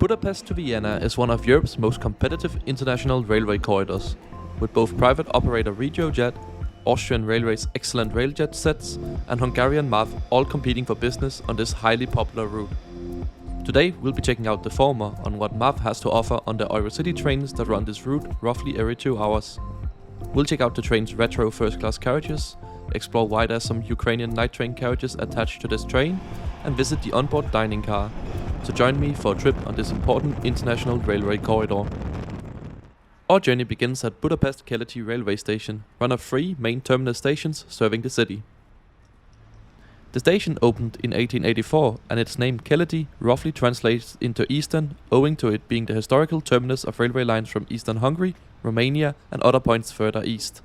Budapest to Vienna is one of Europe's most competitive international railway corridors, with both private operator RegioJet, Austrian Railways excellent railjet sets, and Hungarian MAV all competing for business on this highly popular route. Today we'll be checking out the former on what MAV has to offer on the EuroCity trains that run this route roughly every 2 hours. We'll check out the train's retro first-class carriages, explore why there's some Ukrainian night train carriages attached to this train, and visit the onboard dining car. So join me for a trip on this important international railway corridor. Our journey begins at Budapest Keleti railway station, one of 3 main terminus stations serving the city. The station opened in 1884 and its name Keleti roughly translates into Eastern, owing to it being the historical terminus of railway lines from Eastern Hungary, Romania and other points further east.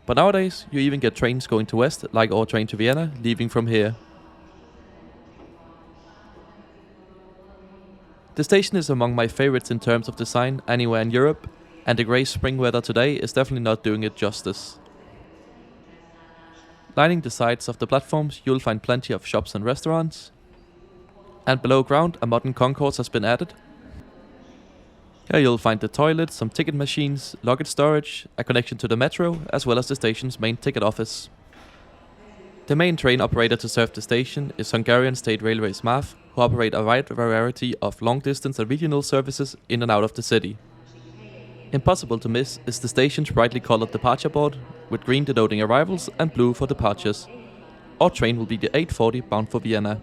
But nowadays, you even get trains going to west, like our train to Vienna, leaving from here. The station is among my favorites in terms of design anywhere in Europe, and the grey spring weather today is definitely not doing it justice. Lining the sides of the platforms, you'll find plenty of shops and restaurants. And below ground, a modern concourse has been added. Here you'll find the toilets, some ticket machines, luggage storage, a connection to the metro, as well as the station's main ticket office. The main train operator to serve the station is Hungarian State Railways MAV, who operate a wide variety of long-distance and regional services in and out of the city. Impossible to miss is the station's brightly colored departure board, with green denoting arrivals and blue for departures. Our train will be the 8:40 bound for Vienna.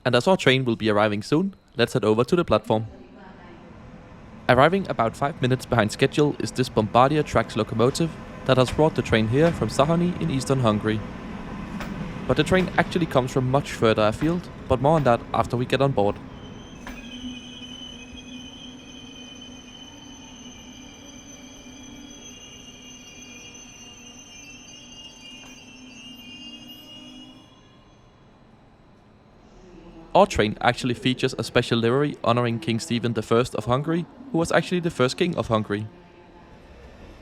And as our train will be arriving soon, let's head over to the platform. Arriving about 5 minutes behind schedule is this Bombardier Trax locomotive that has brought the train here from Szahony in eastern Hungary. But the train actually comes from much further afield, but more on that after we get on board. Our train actually features a special livery honoring King Stephen I of Hungary, who was actually the first king of Hungary.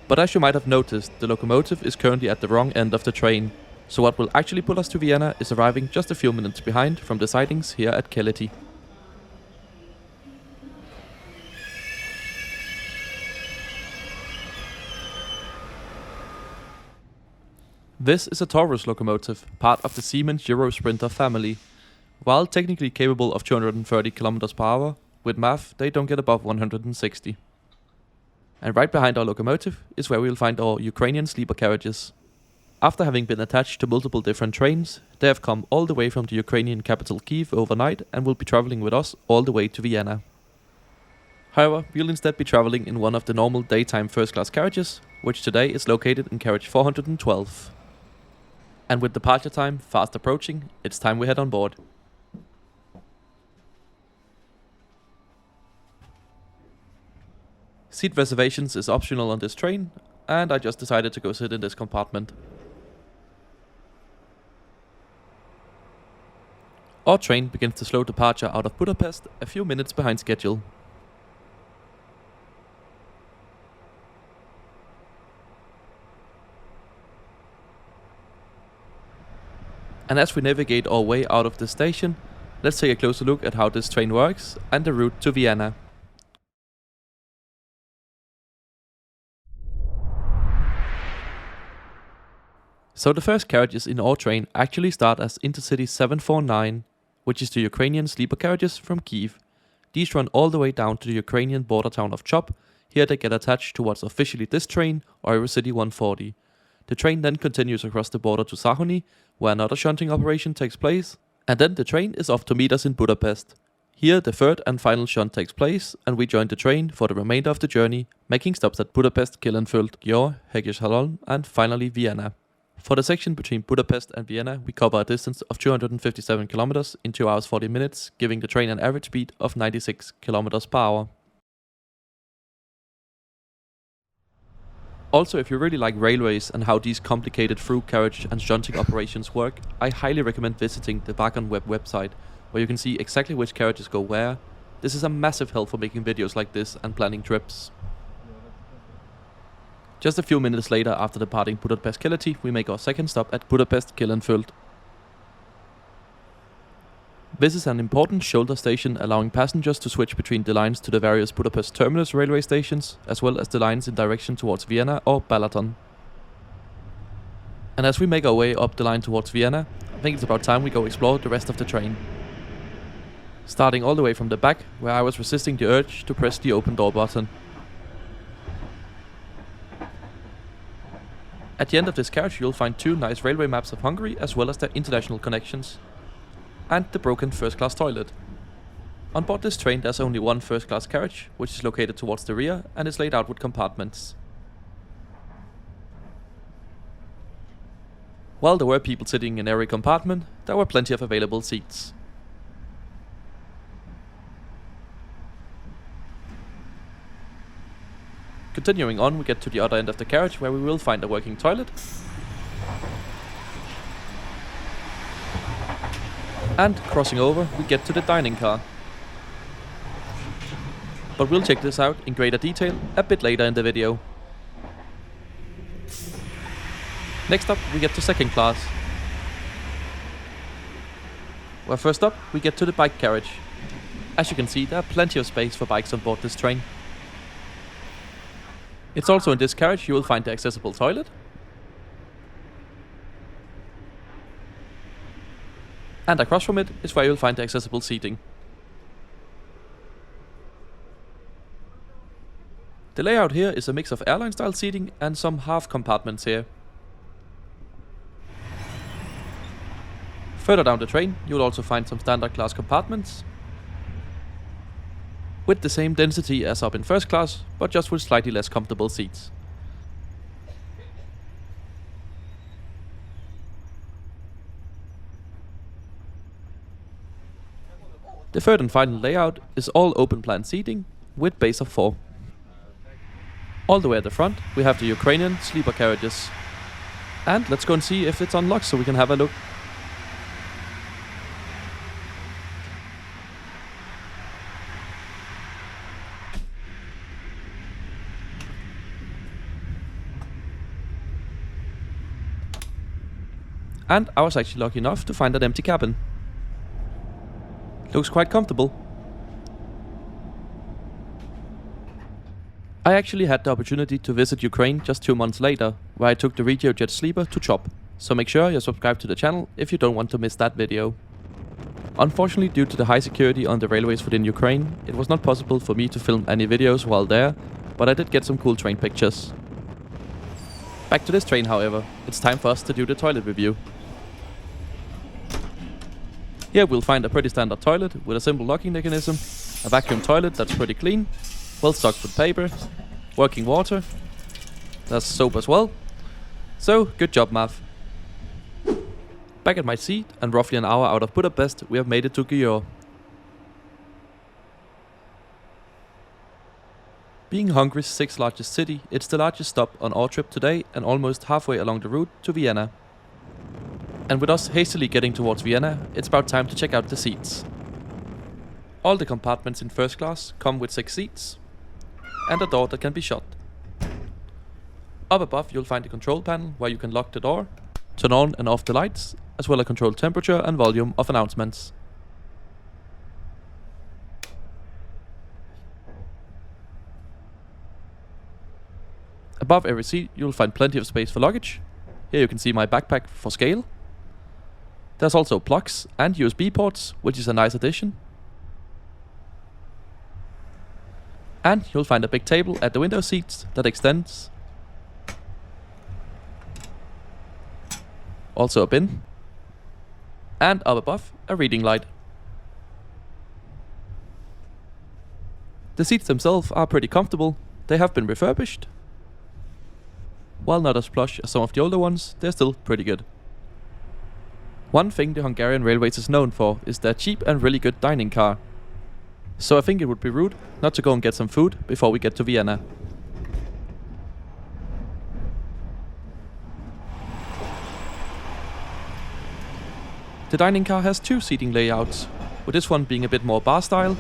But as you might have noticed, the locomotive is currently at the wrong end of the train, so what will actually pull us to Vienna is arriving just a few minutes behind from the sidings here at Keleti. This is a Taurus locomotive, part of the Siemens EuroSprinter family. While technically capable of 230 km/h, with MAV they don't get above 160. And right behind our locomotive is where we'll find our Ukrainian sleeper carriages. After having been attached to multiple different trains, they have come all the way from the Ukrainian capital Kyiv overnight and will be traveling with us all the way to Vienna. However, we'll instead be traveling in one of the normal daytime first-class carriages, which today is located in carriage 412. And with departure time fast approaching, it's time we head on board. Seat reservations is optional on this train, and I just decided to go sit in this compartment. Our train begins the slow departure out of Budapest a few minutes behind schedule. And as we navigate our way out of the station, let's take a closer look at how this train works and the route to Vienna. So the first carriages in our train actually start as Intercity 749, which is the Ukrainian sleeper carriages from Kyiv. These run all the way down to the Ukrainian border town of Chop. Here they get attached to what's officially this train, EuroCity 140. The train then continues across the border to Szahony, where another shunting operation takes place, and then the train is off to meet us in Budapest. Here the third and final shunt takes place, and we join the train for the remainder of the journey, making stops at Budapest Keleti, Győr, Hegyeshalom, and finally Vienna. For the section between Budapest and Vienna, we cover a distance of 257 km in 2 hours 40 minutes, giving the train an average speed of 96 km/h. Also, if you really like railways and how these complicated through carriage and shunting operations work, I highly recommend visiting the Wagon Web website, where you can see exactly which carriages go where. This is a massive help for making videos like this and planning trips. Just a few minutes later, after departing Budapest Keleti, we make our second stop at Budapest Keleti. This is an important shoulder station allowing passengers to switch between the lines to the various Budapest terminus railway stations, as well as the lines in direction towards Vienna or Balaton. And as we make our way up the line towards Vienna, I think it's about time we go explore the rest of the train. Starting all the way from the back, where I was resisting the urge to press the open door button. At the end of this carriage you'll find two nice railway maps of Hungary as well as their international connections. And the broken first class toilet. On board this train there's only one first class carriage, which is located towards the rear and is laid out with compartments. While there were people sitting in every compartment, there were plenty of available seats. Continuing on, we get to the other end of the carriage where we will find a working toilet. And crossing over, we get to the dining car. But we'll check this out in greater detail a bit later in the video. Next up, we get to second class. Where first up, we get to the bike carriage. As you can see, there are plenty of space for bikes on board this train. It's also in this carriage you will find the accessible toilet. And across from it is where you'll find the accessible seating. The layout here is a mix of airline style seating and some half compartments here. Further down the train you'll also find some standard class compartments with the same density as up in first class, but just with slightly less comfortable seats. The third and final layout is all open plan seating with base of 4. All the way at the front we have the Ukrainian sleeper carriages. And let's go and see if it's unlocked so we can have a look. And I was actually lucky enough to find an empty cabin. Looks quite comfortable. I actually had the opportunity to visit Ukraine just 2 months later, where I took the RegioJet sleeper to Chop, so make sure you're subscribed to the channel if you don't want to miss that video. Unfortunately, due to the high security on the railways within Ukraine, it was not possible for me to film any videos while there, but I did get some cool train pictures. Back to this train however, it's time for us to do the toilet review. Here we'll find a pretty standard toilet with a simple locking mechanism, a vacuum toilet that's pretty clean, well stocked with paper, working water, there's soap as well. So, good job MAV. Back at my seat and roughly an hour out of Budapest, we have made it to Kyiv. Being Hungary's 6th largest city, it's the largest stop on our trip today and almost halfway along the route to Vienna. And with us hastily getting towards Vienna, it's about time to check out the seats. All the compartments in first class come with 6 seats and a door that can be shut. Up above you'll find a control panel where you can lock the door, turn on and off the lights, as well as control temperature and volume of announcements. Above every seat you'll find plenty of space for luggage. Here you can see my backpack for scale. There's also plugs and USB ports, which is a nice addition. And you'll find a big table at the window seats that extends. Also a bin. And up above, a reading light. The seats themselves are pretty comfortable. They have been refurbished. While not as plush as some of the older ones, they're still pretty good. One thing the Hungarian Railways is known for is their cheap and really good dining car. So I think it would be rude not to go and get some food before we get to Vienna. The dining car has 2 seating layouts, with this one being a bit more bar style.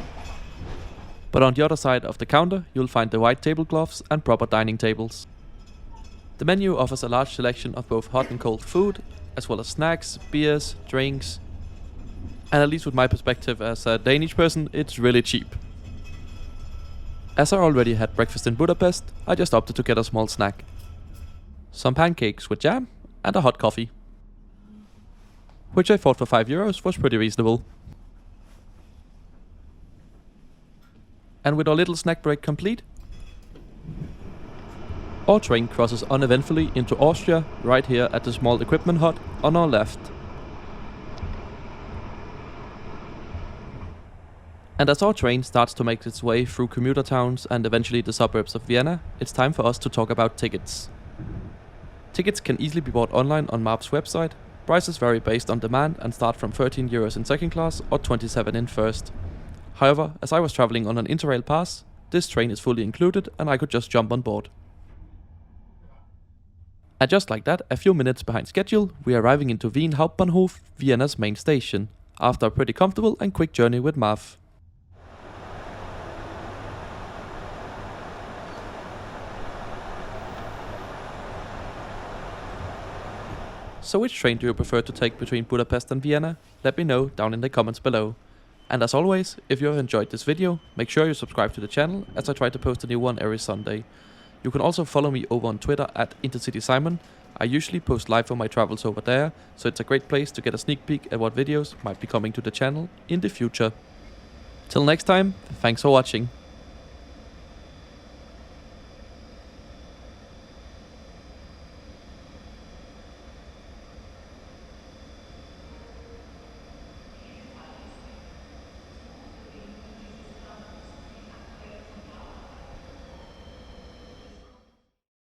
But on the other side of the counter you'll find the white tablecloths and proper dining tables. The menu offers a large selection of both hot and cold food, as well as snacks, beers, drinks, And at least with my perspective as a Danish person, it's really cheap. As I already had breakfast in Budapest, I just opted to get a small snack. Some pancakes with jam and a hot coffee, which I thought for €5 was pretty reasonable. And with our little snack break complete, our train crosses uneventfully into Austria right here at the small equipment hut on our left. And as our train starts to make its way through commuter towns and eventually the suburbs of Vienna, it's time for us to talk about tickets. Tickets can easily be bought online on MAV's website. Prices vary based on demand and start from €13 in second class or 27 in first. However, as I was traveling on an Interrail pass, this train is fully included and I could just jump on board. And just like that, a few minutes behind schedule, we are arriving into Wien Hauptbahnhof, Vienna's main station, after a pretty comfortable and quick journey with MAV. So which train do you prefer to take between Budapest and Vienna? Let me know down in the comments below. And as always, if you have enjoyed this video, make sure you subscribe to the channel as I try to post a new one every Sunday. You can also follow me over on Twitter at IntercitySimon. I usually post live on my travels over there, so it's a great place to get a sneak peek at what videos might be coming to the channel in the future. Till next time, thanks for watching.